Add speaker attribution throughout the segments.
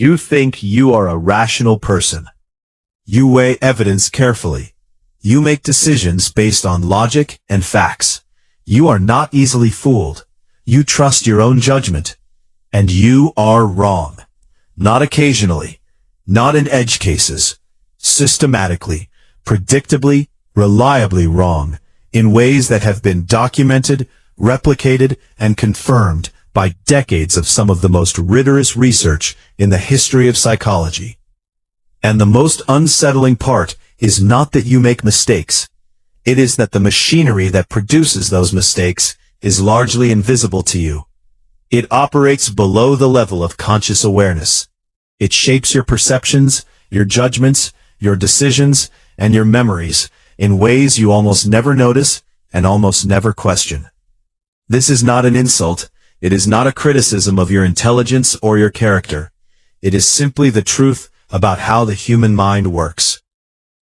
Speaker 1: You think you are a rational person. You weigh evidence carefully. You make decisions based on logic and facts. You are not easily fooled. You trust your own judgment. And you are wrong. Not occasionally. Not in edge cases. Systematically, predictably, reliably wrong, in ways that have been documented, replicated, and confirmed by decades of some of the most rigorous research in the history of psychology. And the most unsettling part is not that you make mistakes. It is that the machinery that produces those mistakes is largely invisible to you. It operates below the level of conscious awareness. It shapes your perceptions, your judgments, your decisions, and your memories in ways you almost never notice and almost never question. This is not an insult. It is not a criticism of your intelligence or your character. It is simply the truth about how the human mind works.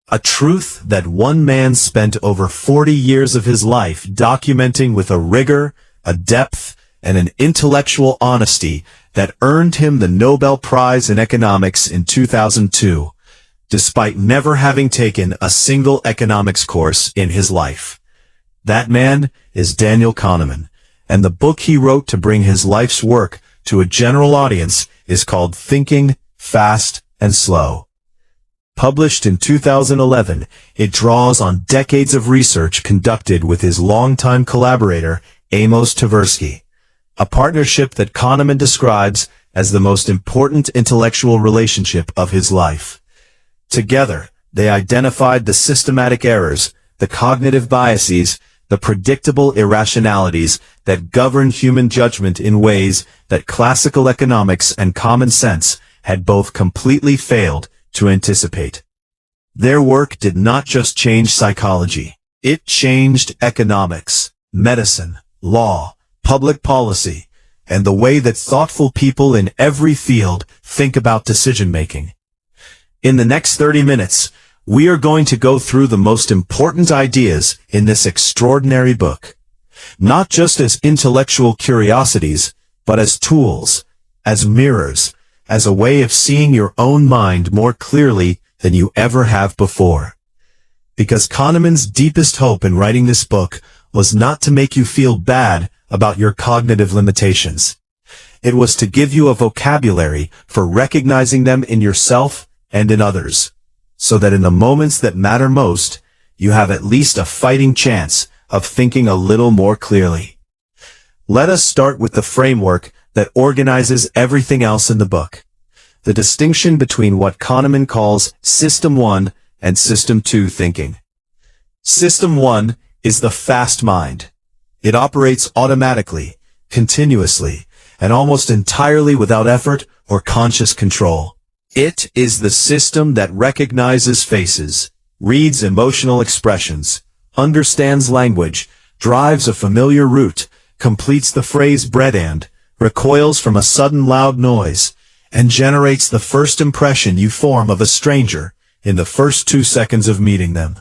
Speaker 1: A truth that one man spent over 40 years of his life documenting with a rigor, a depth, and an intellectual honesty that earned him the Nobel Prize in Economics in 2002, despite never having taken a single economics course in his life. That man is Daniel Kahneman, and the book he wrote to bring his life's work to a general audience is called Thinking, Fast, and Slow. Published in 2011, it draws on decades of research conducted with his longtime collaborator, Amos Tversky, a partnership that Kahneman describes as the most important intellectual relationship of his life. Together, they identified the systematic errors, the cognitive biases, the predictable irrationalities that govern human judgment in ways that classical economics and common sense had both completely failed to anticipate. Their work did not just change psychology. It changed economics, medicine, law, public policy, and the way that thoughtful people in every field think about decision-making. In the next 30 minutes, we are going to go through the most important ideas in this extraordinary book, not just as intellectual curiosities, but as tools, as mirrors, as a way of seeing your own mind more clearly than you ever have before. Because Kahneman's deepest hope in writing this book was not to make you feel bad about your cognitive limitations. It was to give you a vocabulary for recognizing them in yourself and in others, so that in the moments that matter most, you have at least a fighting chance of thinking a little more clearly. Let us start with the framework that organizes everything else in the book. The distinction between what Kahneman calls System 1 and System 2 thinking. System 1 is the fast mind. It operates automatically, continuously, and almost entirely without effort or conscious control. It is the system that recognizes faces, reads emotional expressions, understands language, drives a familiar route, completes the phrase bread and, recoils from a sudden loud noise, and generates the first impression you form of a stranger in the first 2 seconds of meeting them.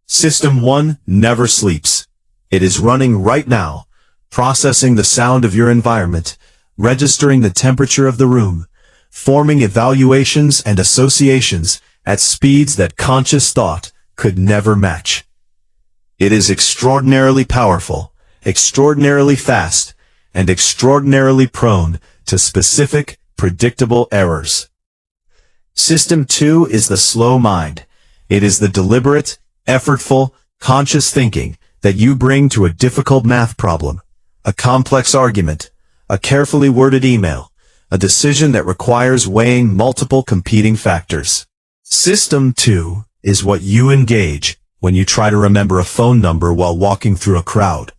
Speaker 1: System 1 never sleeps. It is running right now, processing the sound of your environment, registering the temperature of the room, forming evaluations and associations at speeds that conscious thought could never match. It is extraordinarily powerful, extraordinarily fast, and extraordinarily prone to specific, predictable errors. System 2 is the slow mind. It is the deliberate, effortful, conscious thinking that you bring to a difficult math problem, a complex argument, a carefully worded email, a decision that requires weighing multiple competing factors. System 2 is what you engage when you try to remember a phone number while walking through a crowd,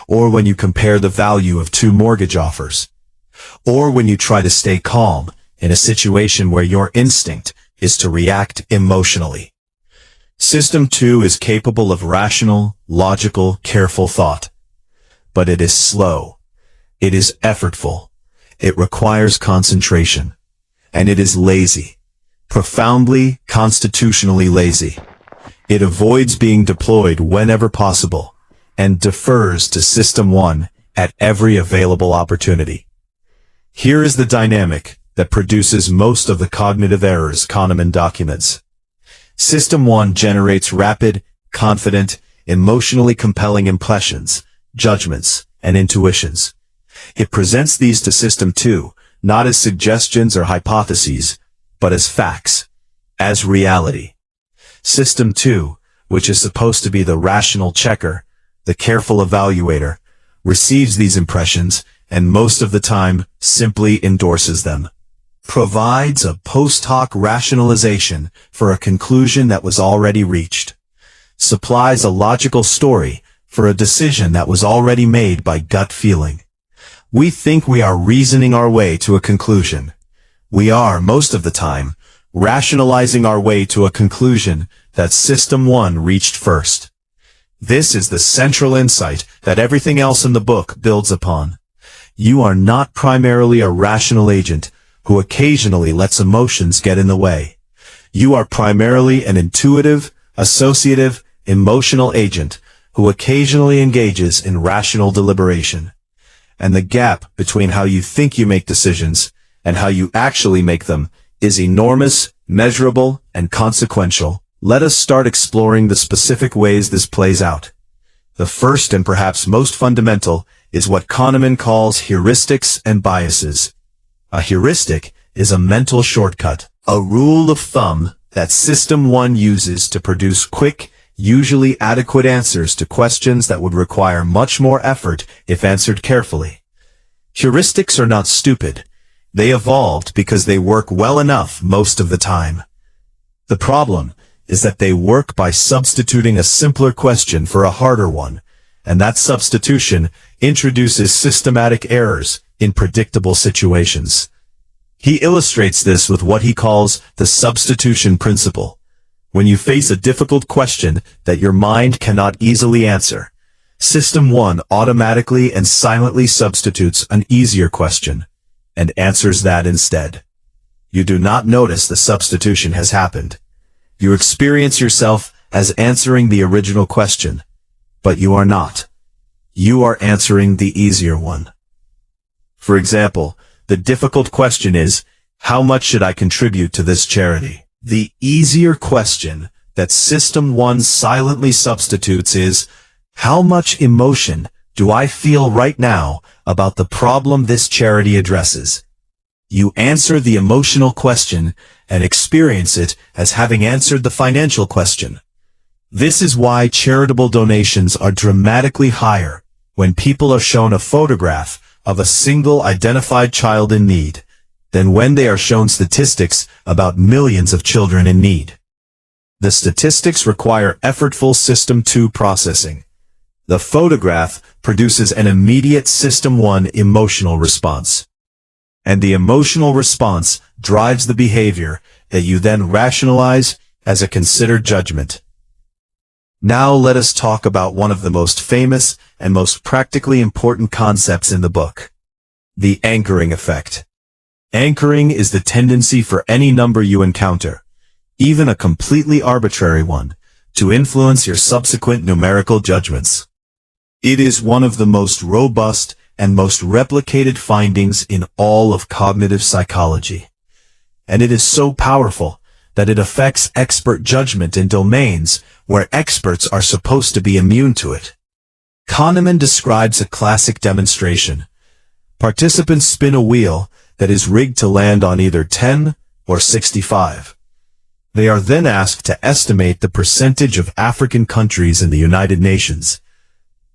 Speaker 1: or when you compare the value of 2 mortgage offers, or when you try to stay calm in a situation where your instinct is to react emotionally. System 2 is capable of rational, logical, careful thought. But it is slow. It is effortful. It requires concentration. And it is lazy. Profoundly, constitutionally lazy. It avoids being deployed whenever possible, and defers to System 1 at every available opportunity. Here is the dynamic that produces most of the cognitive errors Kahneman documents. System 1 generates rapid, confident, emotionally compelling impressions, judgments, and intuitions. It presents these to System 2, not as suggestions or hypotheses, but as facts, as reality. System 2, which is supposed to be the rational checker, the careful evaluator, receives these impressions and most of the time simply endorses them. Provides a post hoc rationalization for a conclusion that was already reached. Supplies a logical story for a decision that was already made by gut feeling. We think we are reasoning our way to a conclusion. We are, most of the time, rationalizing our way to a conclusion that System 1 reached first. This is the central insight that everything else in the book builds upon. You are not primarily a rational agent who occasionally lets emotions get in the way. You are primarily an intuitive, associative, emotional agent who occasionally engages in rational deliberation. And the gap between how you think you make decisions and how you actually make them is enormous, measurable, and consequential. Let us start exploring the specific ways this plays out. The first and perhaps most fundamental is what Kahneman calls heuristics and biases. A heuristic is a mental shortcut, a rule of thumb that System 1 uses to produce quick, usually adequate answers to questions that would require much more effort if answered carefully. Heuristics are not stupid. They evolved because they work well enough most of the time. The problem is that they work by substituting a simpler question for a harder one, and that substitution introduces systematic errors in predictable situations. He illustrates this with what he calls the substitution principle. When you face a difficult question that your mind cannot easily answer, System 1 automatically and silently substitutes an easier question and answers that instead. You do not notice the substitution has happened. You experience yourself as answering the original question, but you are not. You are answering the easier one. For example, the difficult question is, how much should I contribute to this charity? The easier question that System 1 silently substitutes is, how much emotion do I feel right now about the problem this charity addresses? You answer the emotional question and experience it as having answered the financial question. This is why charitable donations are dramatically higher when people are shown a photograph of a single identified child in need than when they are shown statistics about millions of children in need. The statistics require effortful System 2 processing. The photograph produces an immediate System 1 emotional response. And the emotional response drives the behavior that you then rationalize as a considered judgment. Now let us talk about one of the most famous and most practically important concepts in the book. The anchoring effect. Anchoring is the tendency for any number you encounter, even a completely arbitrary one, to influence your subsequent numerical judgments. It is one of the most robust and most replicated findings in all of cognitive psychology. And it is so powerful that it affects expert judgment in domains where experts are supposed to be immune to it. Kahneman describes a classic demonstration. Participants spin a wheel that is rigged to land on either 10 or 65. They are then asked to estimate the percentage of African countries in the United Nations.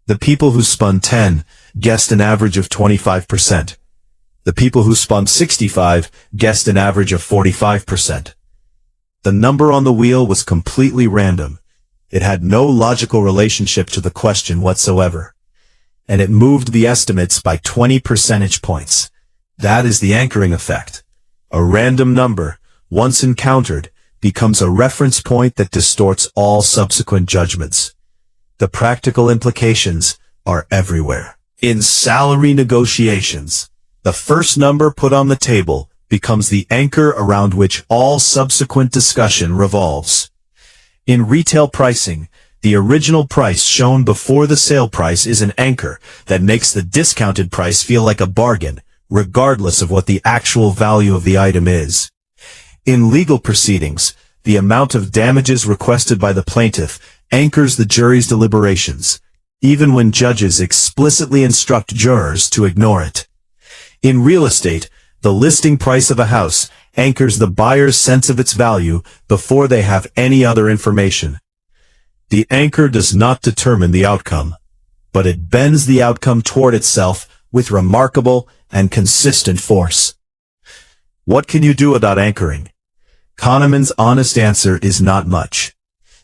Speaker 1: The people who spun 10 guessed an average of 25%. The people who spun 65 guessed an average of 45%. The number on the wheel was completely random. It had no logical relationship to the question whatsoever. And it moved the estimates by 20 percentage points. That is the anchoring effect. A random number, once encountered, becomes a reference point that distorts all subsequent judgments. The practical implications are everywhere. In salary negotiations, the first number put on the table becomes the anchor around which all subsequent discussion revolves. In retail pricing, the original price shown before the sale price is an anchor that makes the discounted price feel like a bargain, regardless of what the actual value of the item is. In legal proceedings, the amount of damages requested by the plaintiff anchors the jury's deliberations, even when judges explicitly instruct jurors to ignore it. In real estate, the listing price of a house anchors the buyer's sense of its value before they have any other information. The anchor does not determine the outcome, but it bends the outcome toward itself with remarkable and consistent force. What can you do about anchoring? Kahneman's honest answer is not much.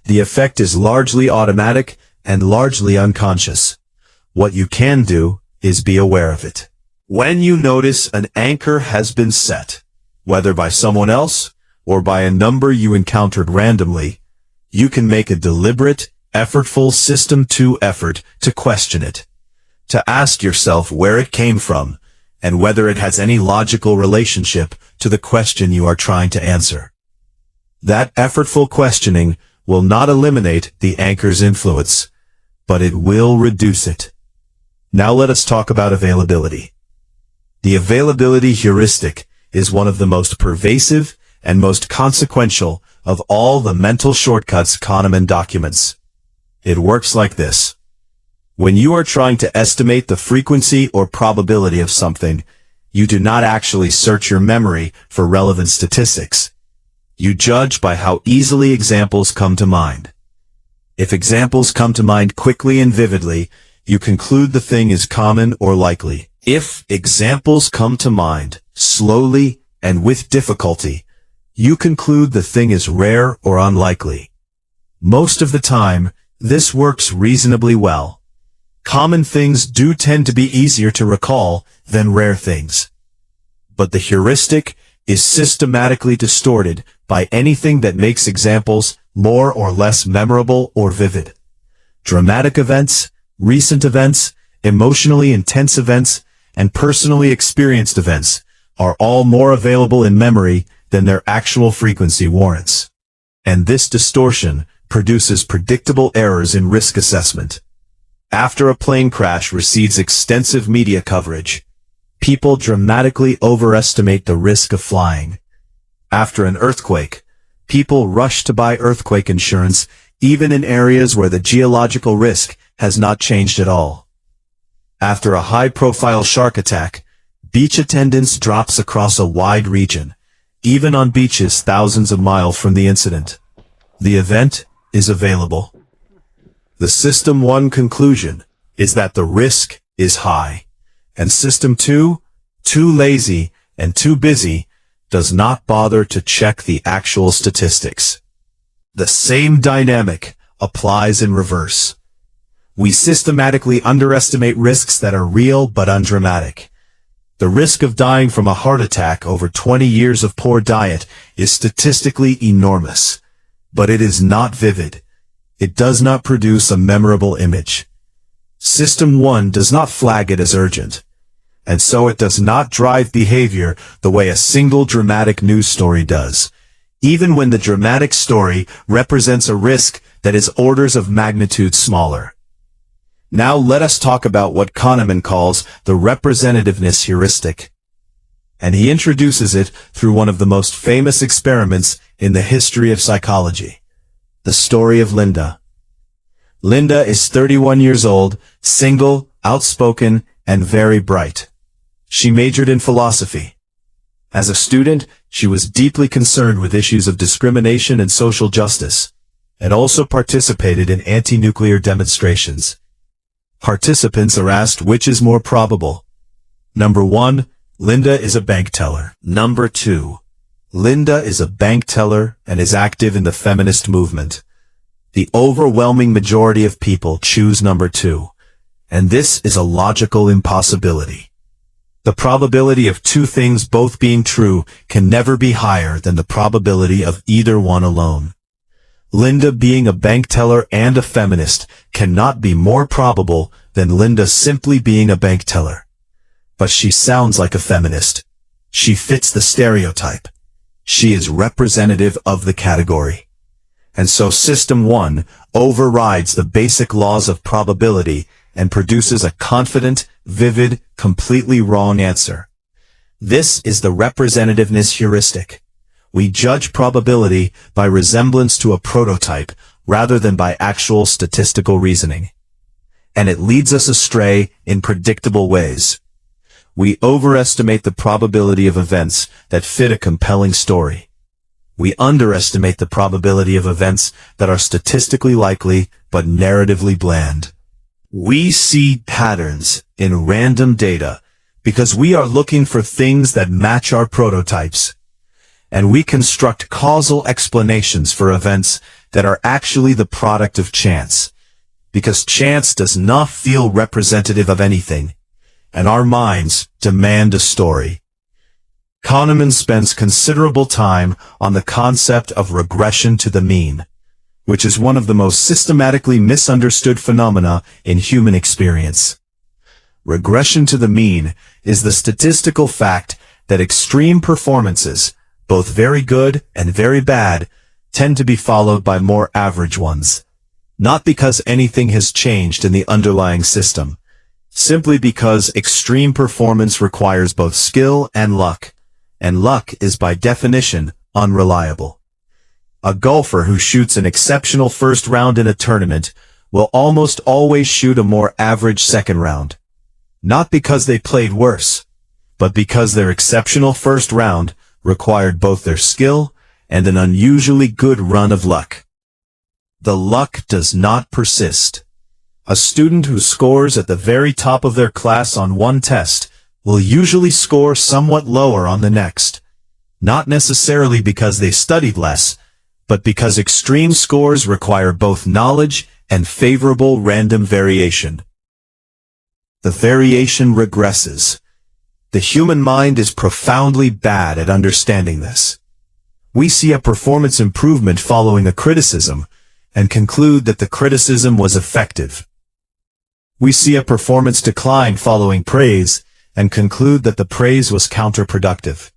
Speaker 1: The effect is largely automatic and largely unconscious. What you can do is be aware of it. When you notice an anchor has been set, whether by someone else or by a number you encountered randomly, you can make a deliberate, effortful System 2 effort to question it, to ask yourself where it came from and whether it has any logical relationship to the question you are trying to answer. That effortful questioning will not eliminate the anchor's influence, but it will reduce it. Now let us talk about availability. The availability heuristic is one of the most pervasive and most consequential of all the mental shortcuts Kahneman documents. It works like this. When you are trying to estimate the frequency or probability of something, you do not actually search your memory for relevant statistics. You judge by how easily examples come to mind. If examples come to mind quickly and vividly, you conclude the thing is common or likely. If examples come to mind slowly and with difficulty, you conclude the thing is rare or unlikely. Most of the time, this works reasonably well. Common things do tend to be easier to recall than rare things. But the heuristic is systematically distorted by anything that makes examples more or less memorable or vivid. Dramatic events, recent events, emotionally intense events, and personally experienced events are all more available in memory than their actual frequency warrants. And this distortion produces predictable errors in risk assessment. After a plane crash receives extensive media coverage, people dramatically overestimate the risk of flying. After an earthquake, people rush to buy earthquake insurance even in areas where the geological risk has not changed at all. After a high-profile shark attack, beach attendance drops across a wide region, even on beaches thousands of miles from the incident. The event is available. The System 1 conclusion is that the risk is high, and System 2, too lazy and too busy, does not bother to check the actual statistics. The same dynamic applies in reverse. We systematically underestimate risks that are real but undramatic. The risk of dying from a heart attack over 20 years of poor diet is statistically enormous, but it is not vivid. It does not produce a memorable image. System 1 does not flag it as urgent, and so it does not drive behavior the way a single dramatic news story does, even when the dramatic story represents a risk that is orders of magnitude smaller. Now let us talk about what Kahneman calls the representativeness heuristic. And he introduces it through one of the most famous experiments in the history of psychology. The story of Linda. Linda is 31 years old, single, outspoken, and very bright. She majored in philosophy. As a student, she was deeply concerned with issues of discrimination and social justice, and also participated in anti-nuclear demonstrations. Participants are asked which is more probable. Number 1, Linda is a bank teller. Number 2, Linda is a bank teller and is active in the feminist movement. The overwhelming majority of people choose number 2, and this is a logical impossibility. The probability of two things both being true can never be higher than the probability of either one alone. Linda being a bank teller and a feminist cannot be more probable than Linda simply being a bank teller. But she sounds like a feminist. She fits the stereotype. She is representative of the category. And so System 1 overrides the basic laws of probability and produces a confident, vivid, completely wrong answer. This is the representativeness heuristic. We judge probability by resemblance to a prototype rather than by actual statistical reasoning. And it leads us astray in predictable ways. We overestimate the probability of events that fit a compelling story. We underestimate the probability of events that are statistically likely but narratively bland. We see patterns in random data because we are looking for things that match our prototypes. And we construct causal explanations for events that are actually the product of chance, because chance does not feel representative of anything, and our minds demand a story. Kahneman spends considerable time on the concept of regression to the mean, which is one of the most systematically misunderstood phenomena in human experience. Regression to the mean is the statistical fact that extreme performances, both very good and very bad, tend to be followed by more average ones. Not because anything has changed in the underlying system, simply because extreme performance requires both skill and luck is by definition unreliable. A golfer who shoots an exceptional first round in a tournament will almost always shoot a more average second round. Not because they played worse, but because their exceptional first round required both their skill and an unusually good run of luck. The luck does not persist. A student who scores at the very top of their class on one test will usually score somewhat lower on the next, not necessarily because they studied less, but because extreme scores require both knowledge and favorable random variation. The variation regresses. The human mind is profoundly bad at understanding this. We see a performance improvement following a criticism and conclude that the criticism was effective. We see a performance decline following praise and conclude that the praise was counterproductive.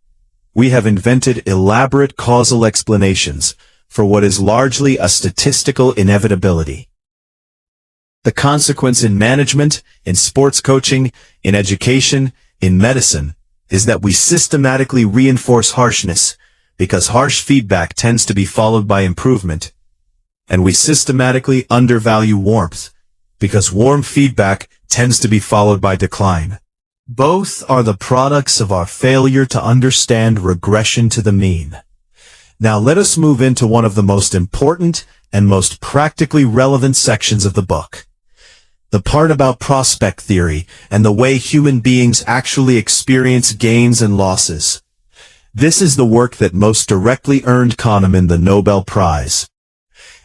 Speaker 1: We have invented elaborate causal explanations for what is largely a statistical inevitability. The consequence in management, in sports coaching, in education, in medicine, is that we systematically reinforce harshness, because harsh feedback tends to be followed by improvement, and we systematically undervalue warmth, because warm feedback tends to be followed by decline. Both are the products of our failure to understand regression to the mean. Now let us move into one of the most important and most practically relevant sections of the book. The part about prospect theory and the way human beings actually experience gains and losses. This is the work that most directly earned Kahneman the Nobel Prize.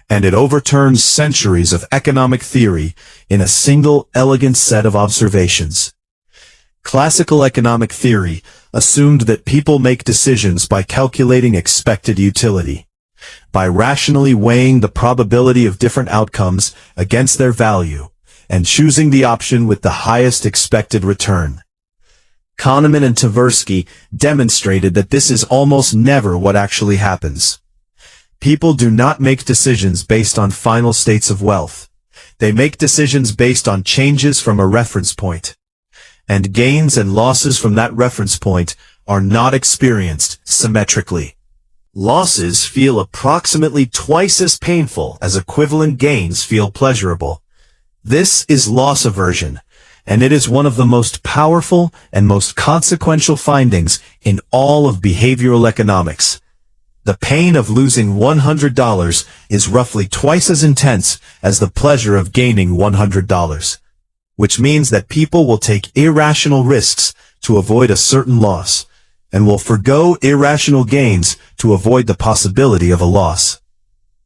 Speaker 1: And it overturns centuries of economic theory in a single elegant set of observations. Classical economic theory assumed that people make decisions by calculating expected utility, by rationally weighing the probability of different outcomes against their value, and choosing the option with the highest expected return. Kahneman and Tversky demonstrated that this is almost never what actually happens. People do not make decisions based on final states of wealth. They make decisions based on changes from a reference point. And gains and losses from that reference point are not experienced symmetrically. Losses feel approximately twice as painful as equivalent gains feel pleasurable. This is loss aversion, and it is one of the most powerful and most consequential findings in all of behavioral economics. The pain of losing $100 is roughly twice as intense as the pleasure of gaining $100, which means that people will take irrational risks to avoid a certain loss, and will forgo irrational gains to avoid the possibility of a loss.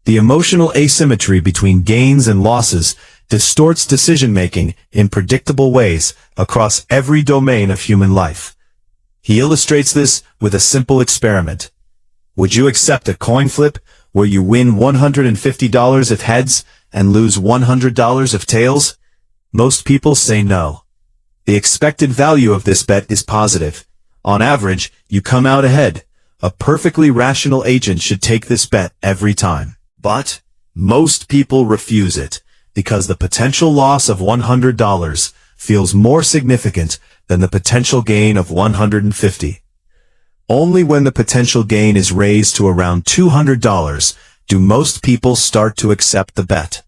Speaker 1: The emotional asymmetry between gains and losses distorts decision-making in predictable ways across every domain of human life. He illustrates this with a simple experiment. Would you accept a coin flip where you win $150 if heads and lose $100 if tails? Most people say no. The expected value of this bet is positive. On average, you come out ahead. A perfectly rational agent should take this bet every time. But most people refuse it, because the potential loss of $100 feels more significant than the potential gain of $150. Only when the potential gain is raised to around $200 do most people start to accept the bet.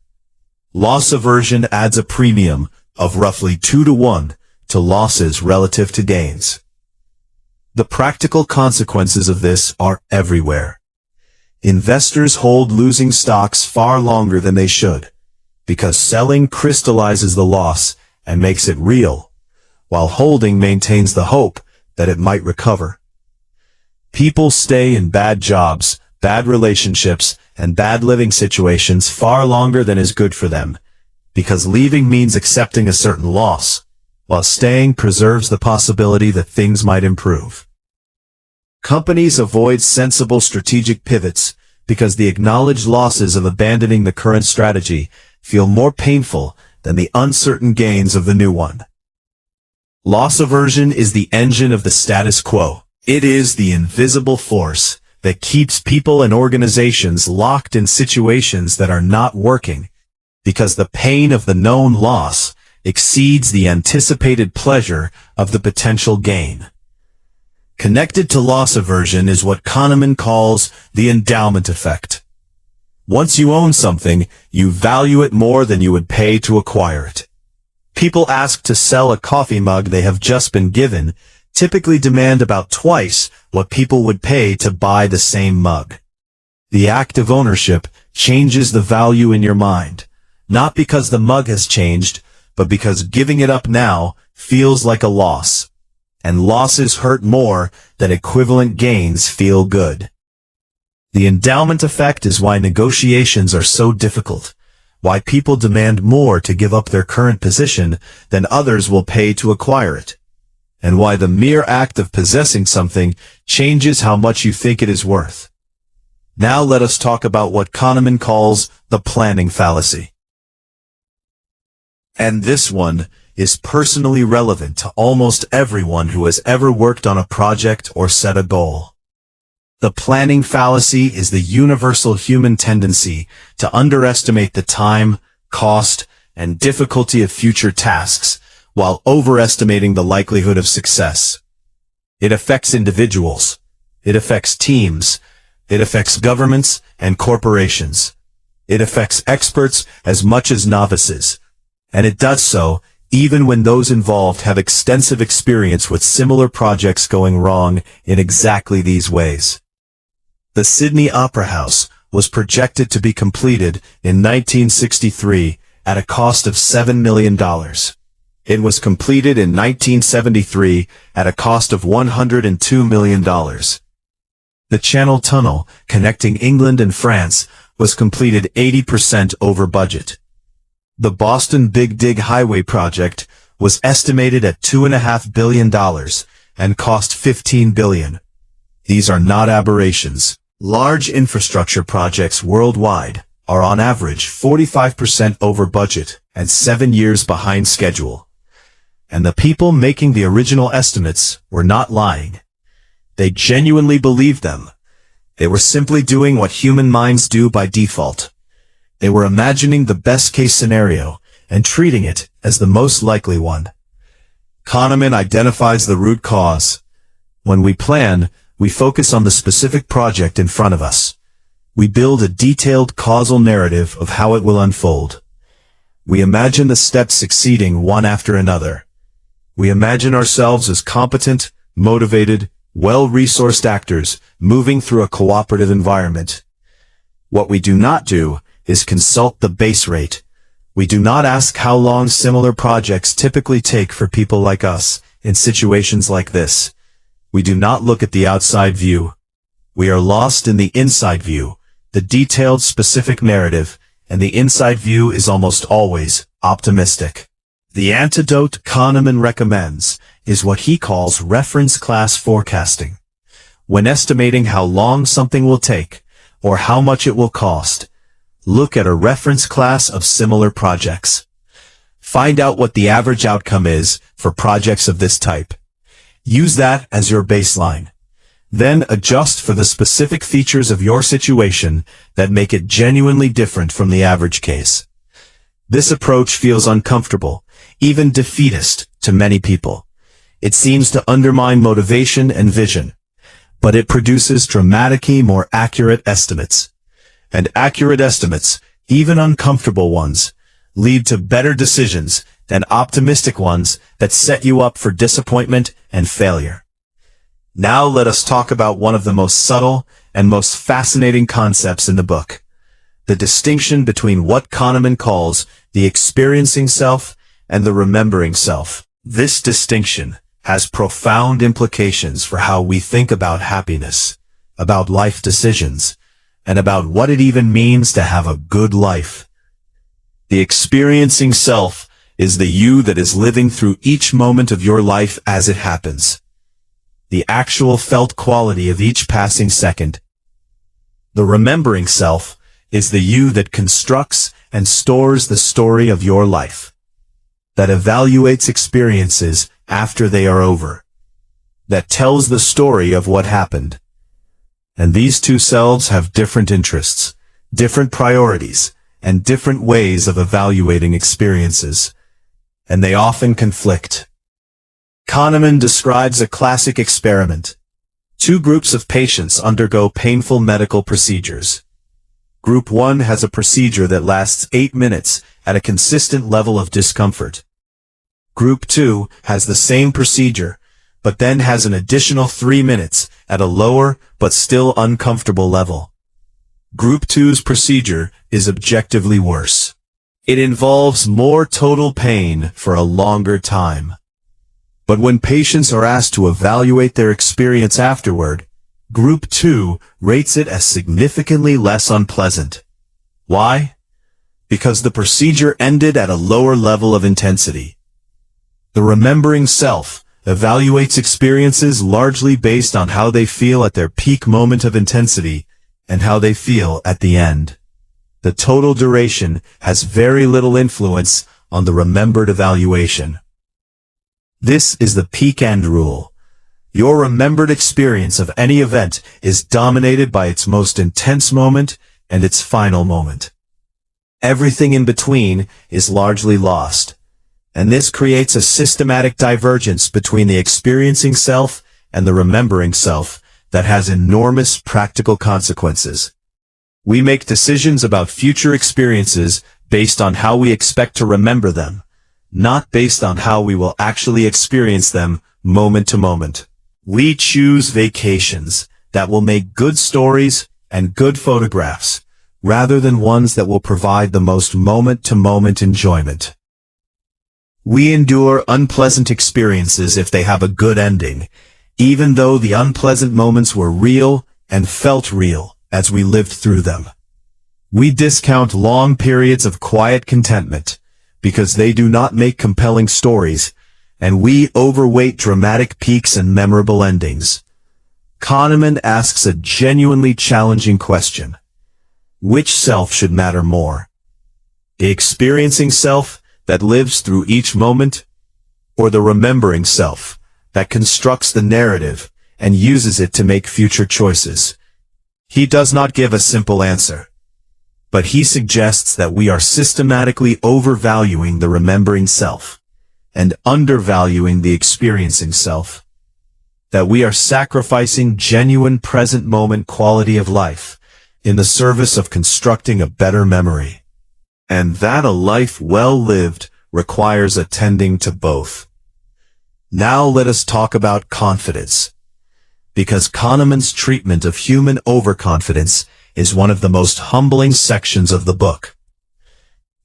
Speaker 1: Loss aversion adds a premium of roughly 2 to 1 to losses relative to gains. The practical consequences of this are everywhere. Investors hold losing stocks far longer than they should, because selling crystallizes the loss and makes it real, while holding maintains the hope that it might recover. People stay in bad jobs, bad relationships, and bad living situations far longer than is good for them, because leaving means accepting a certain loss, while staying preserves the possibility that things might improve. Companies avoid sensible strategic pivots because the acknowledged losses of abandoning the current strategy feel more painful than the uncertain gains of the new one. Loss aversion is the engine of the status quo. It is the invisible force that keeps people and organizations locked in situations that are not working, because the pain of the known loss exceeds the anticipated pleasure of the potential gain. Connected to loss aversion is what Kahneman calls the endowment effect. Once you own something, you value it more than you would pay to acquire it. People asked to sell a coffee mug they have just been given typically demand about twice what people would pay to buy the same mug. The act of ownership changes the value in your mind, not because the mug has changed, but because giving it up now feels like a loss. And losses hurt more than equivalent gains feel good. The endowment effect is why negotiations are so difficult, why people demand more to give up their current position than others will pay to acquire it, and why the mere act of possessing something changes how much you think it is worth. Now let us talk about what Kahneman calls the planning fallacy. And this one is personally relevant to almost everyone who has ever worked on a project or set a goal. The planning fallacy is the universal human tendency to underestimate the time, cost, and difficulty of future tasks, while overestimating the likelihood of success. It affects individuals. It affects teams. It affects governments and corporations. It affects experts as much as novices. And it does so even when those involved have extensive experience with similar projects going wrong in exactly these ways. The Sydney Opera House was projected to be completed in 1963 at a cost of $7 million. It was completed in 1973 at a cost of $102 million. The Channel Tunnel, connecting England and France, was completed 80% over budget. The Boston Big Dig Highway project was estimated at $2.5 billion and cost $15 billion. These are not aberrations. Large infrastructure projects worldwide are on average 45% over budget and 7 years behind schedule. And the people making the original estimates were not lying. They genuinely believed them. They were simply doing what human minds do by default. They were imagining the best-case scenario and treating it as the most likely one. Kahneman identifies the root cause. When we plan, we focus on the specific project in front of us. We build a detailed causal narrative of how it will unfold. We imagine the steps succeeding one after another. We imagine ourselves as competent, motivated, well-resourced actors moving through a cooperative environment. What we do not do is consult the base rate. We do not ask how long similar projects typically take for people like us in situations like this. We do not look at the outside view. We are lost in the inside view, the detailed specific narrative, and the inside view is almost always optimistic. The antidote Kahneman recommends is what he calls reference class forecasting. When estimating how long something will take, or how much it will cost, look at a reference class of similar projects. Find out what the average outcome is for projects of this type. Use that as your baseline. Then adjust for the specific features of your situation that make it genuinely different from the average case. This approach feels uncomfortable, even defeatist, to many people. It seems to undermine motivation and vision. but it produces dramatically more accurate estimates. And accurate estimates, even uncomfortable ones, lead to better decisions than optimistic ones that set you up for disappointment and failure. Now let us talk about one of the most subtle and most fascinating concepts in the book: the distinction between what Kahneman calls the experiencing self and the remembering self. This distinction has profound implications for how we think about happiness, about life decisions, and about what it even means to have a good life. The experiencing self is the you that is living through each moment of your life as it happens, the actual felt quality of each passing second. The remembering self is the you that constructs and stores the story of your life, that evaluates experiences after they are over, that tells the story of what happened. And these two selves have different interests, different priorities, and different ways of evaluating experiences, and they often conflict. Kahneman describes a classic experiment. Two groups of patients undergo painful medical procedures. Group 1 has a procedure that lasts 8 minutes at a consistent level of discomfort. Group 2 has the same procedure, but then has an additional 3 minutes at a lower but still uncomfortable level. Group 2's procedure is objectively worse. It involves more total pain for a longer time. But when patients are asked to evaluate their experience afterward, Group 2 rates it as significantly less unpleasant. Why? Because the procedure ended at a lower level of intensity. The remembering self evaluates experiences largely based on how they feel at their peak moment of intensity and how they feel at the end. The total duration has very little influence on the remembered evaluation. This is the peak-end rule. Your remembered experience of any event is dominated by its most intense moment and its final moment. Everything in between is largely lost, and this creates a systematic divergence between the experiencing self and the remembering self that has enormous practical consequences. We make decisions about future experiences based on how we expect to remember them, not based on how we will actually experience them moment to moment. We choose vacations that will make good stories and good photographs, rather than ones that will provide the most moment-to-moment enjoyment. We endure unpleasant experiences if they have a good ending, even though the unpleasant moments were real and felt real as we lived through them. We discount long periods of quiet contentment because they do not make compelling stories, and we overweight dramatic peaks and memorable endings. Kahneman asks a genuinely challenging question. Which self should matter more? The experiencing self that lives through each moment, or the remembering self that constructs the narrative and uses it to make future choices? He does not give a simple answer, but he suggests that we are systematically overvaluing the remembering self and undervaluing the experiencing self, that we are sacrificing genuine present moment quality of life in the service of constructing a better memory, and that a life well lived requires attending to both. Now let us talk about confidence, because Kahneman's treatment of human overconfidence is one of the most humbling sections of the book.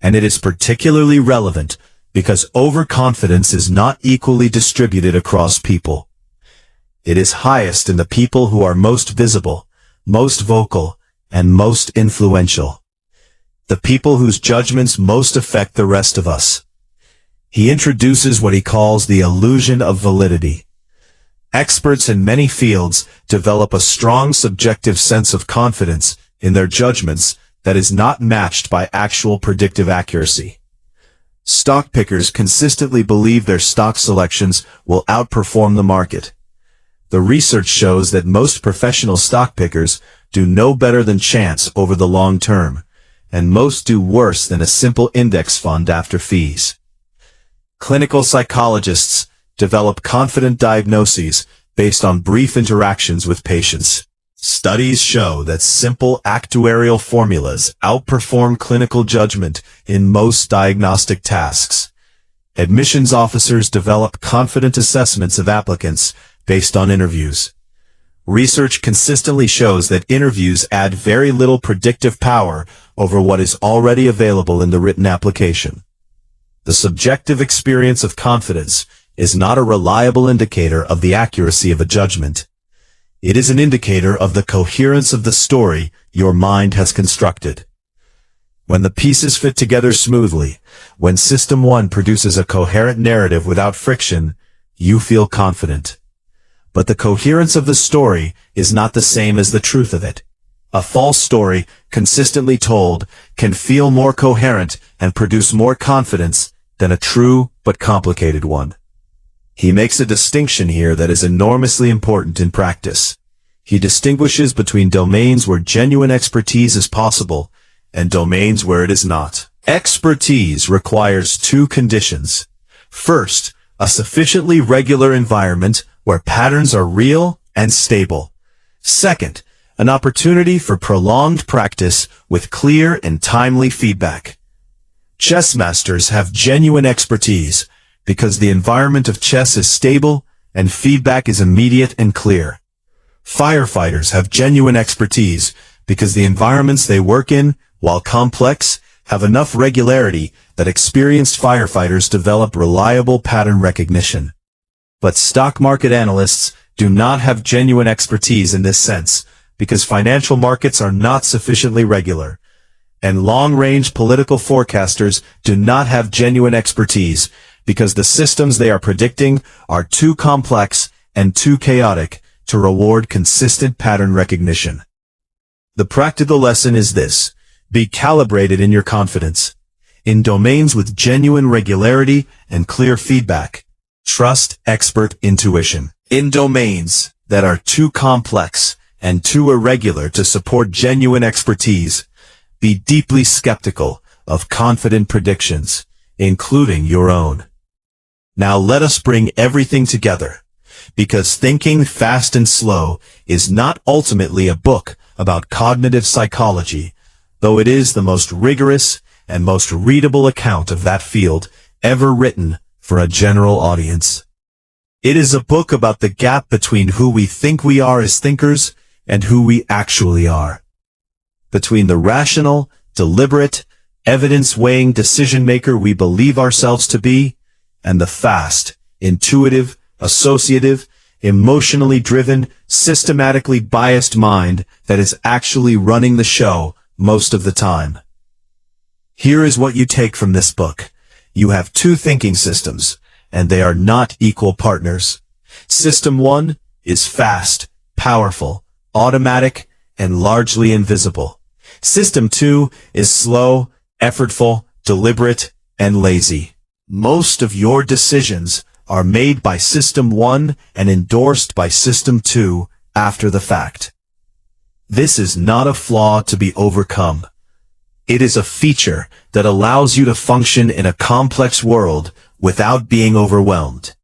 Speaker 1: And it is particularly relevant because overconfidence is not equally distributed across people. It is highest in the people who are most visible, most vocal, and most influential. The people whose judgments most affect the rest of us. He introduces what he calls the illusion of validity. Experts in many fields develop a strong subjective sense of confidence in their judgments that is not matched by actual predictive accuracy. Stock pickers consistently believe their stock selections will outperform the market. The research shows that most professional stock pickers do no better than chance over the long term, and most do worse than a simple index fund after fees. Clinical psychologists develop confident diagnoses based on brief interactions with patients. Studies show that simple actuarial formulas outperform clinical judgment in most diagnostic tasks. Admissions officers develop confident assessments of applicants based on interviews. Research consistently shows that interviews add very little predictive power over what is already available in the written application. The subjective experience of confidence is not a reliable indicator of the accuracy of a judgment. It is an indicator of the coherence of the story your mind has constructed. When the pieces fit together smoothly, when System 1 produces a coherent narrative without friction, you feel confident. But the coherence of the story is not the same as the truth of it. A false story, consistently told, can feel more coherent and produce more confidence than a true but complicated one. He makes a distinction here that is enormously important in practice. He distinguishes between domains where genuine expertise is possible and domains where it is not. Expertise requires two conditions. First, a sufficiently regular environment where patterns are real and stable. Second, an opportunity for prolonged practice with clear and timely feedback. Chess masters have genuine expertise because the environment of chess is stable and feedback is immediate and clear. Firefighters have genuine expertise because the environments they work in, while complex, have enough regularity that experienced firefighters develop reliable pattern recognition. But stock market analysts do not have genuine expertise in this sense because financial markets are not sufficiently regular. And long-range political forecasters do not have genuine expertise because the systems they are predicting are too complex and too chaotic to reward consistent pattern recognition. The practical lesson is this: be calibrated in your confidence. In domains with genuine regularity and clear feedback, trust expert intuition. In domains that are too complex and too irregular to support genuine expertise, be deeply skeptical of confident predictions, including your own. Now let us bring everything together, because Thinking Fast and Slow is not ultimately a book about cognitive psychology, though it is the most rigorous and most readable account of that field ever written for a general audience. It is a book about the gap between who we think we are as thinkers and who we actually are. Between the rational, deliberate, evidence-weighing decision-maker we believe ourselves to be, and the fast, intuitive, associative, emotionally driven, systematically biased mind that is actually running the show most of the time. Here is what you take from this book. You have two thinking systems, and they are not equal partners. System 1 is fast, powerful, automatic, and largely invisible. System 2 is slow, effortful, deliberate, and lazy. Most of your decisions are made by System 1 and endorsed by System 2 after the fact. This is not a flaw to be overcome. It is a feature that allows you to function in a complex world without being overwhelmed.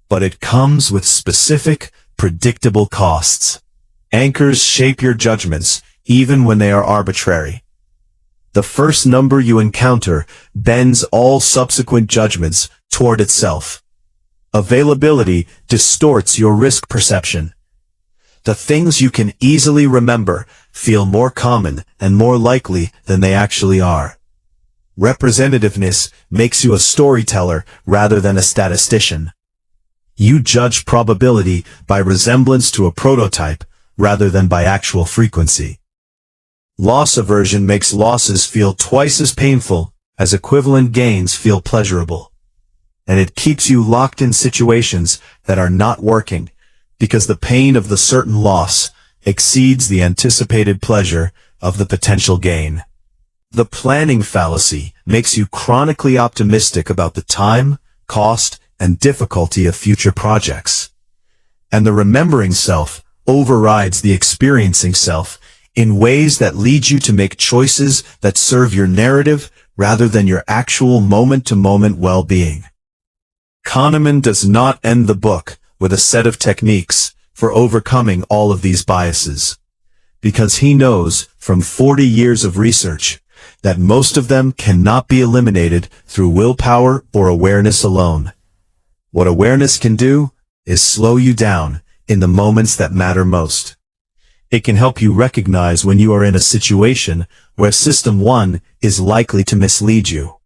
Speaker 1: But it comes with specific, predictable costs. Anchors shape your judgments even when they are arbitrary. The first number you encounter bends all subsequent judgments toward itself. Availability distorts your risk perception. The things you can easily remember feel more common and more likely than they actually are. Representativeness makes you a storyteller rather than a statistician. You judge probability by resemblance to a prototype rather than by actual frequency. Loss aversion makes losses feel twice as painful as equivalent gains feel pleasurable. And it keeps you locked in situations that are not working, because the pain of the certain loss exceeds the anticipated pleasure of the potential gain. The planning fallacy makes you chronically optimistic about the time, cost, and difficulty of future projects. And the remembering self overrides the experiencing self in ways that lead you to make choices that serve your narrative rather than your actual moment-to-moment well-being. Kahneman does not end the book with a set of techniques for overcoming all of these biases. Because he knows from 40 years of research that most of them cannot be eliminated through willpower or awareness alone. What awareness can do is slow you down in the moments that matter most. It can help you recognize when you are in a situation where System 1 is likely to mislead you.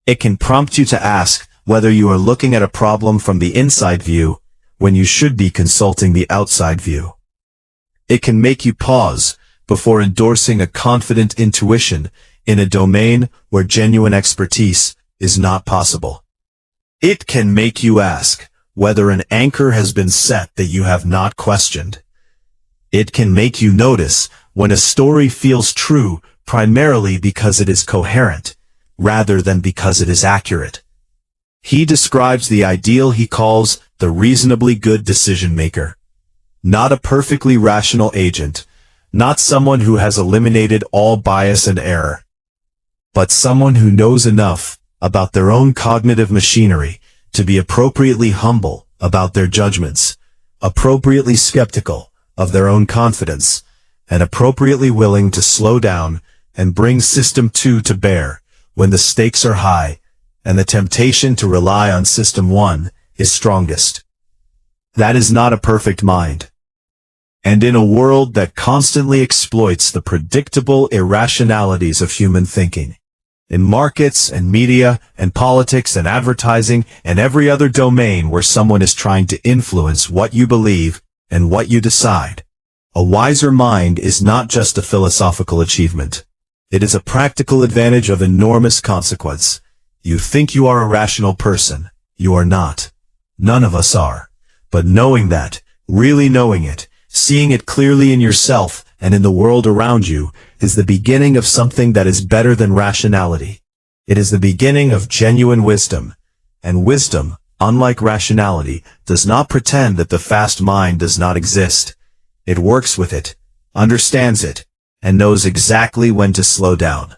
Speaker 1: It can prompt you to ask whether you are looking at a problem from the inside view when you should be consulting the outside view. It can make you pause before endorsing a confident intuition in a domain where genuine expertise is not possible. It can make you ask whether an anchor has been set that you have not questioned. It can make you notice when a story feels true primarily because it is coherent, rather than because it is accurate. He describes the ideal he calls the reasonably good decision maker. Not a perfectly rational agent, not someone who has eliminated all bias and error, but someone who knows enough about their own cognitive machinery to be appropriately humble about their judgments, appropriately skeptical of their own confidence, and appropriately willing to slow down and bring System 2 to bear when the stakes are high and the temptation to rely on System 1 is strongest. That is not a perfect mind. And in a world that constantly exploits the predictable irrationalities of human thinking, in markets and media and politics and advertising and every other domain where someone is trying to influence what you believe and what you decide, a wiser mind is not just a philosophical achievement. It is a practical advantage of enormous consequence. You think you are a rational person. You are not. None of us are. But knowing that, really knowing it, seeing it clearly in yourself and in the world around you, is the beginning of something that is better than rationality. It is the beginning of genuine wisdom. And wisdom, unlike rationality, does not pretend that the fast mind does not exist. It works with it, understands it, and knows exactly when to slow down.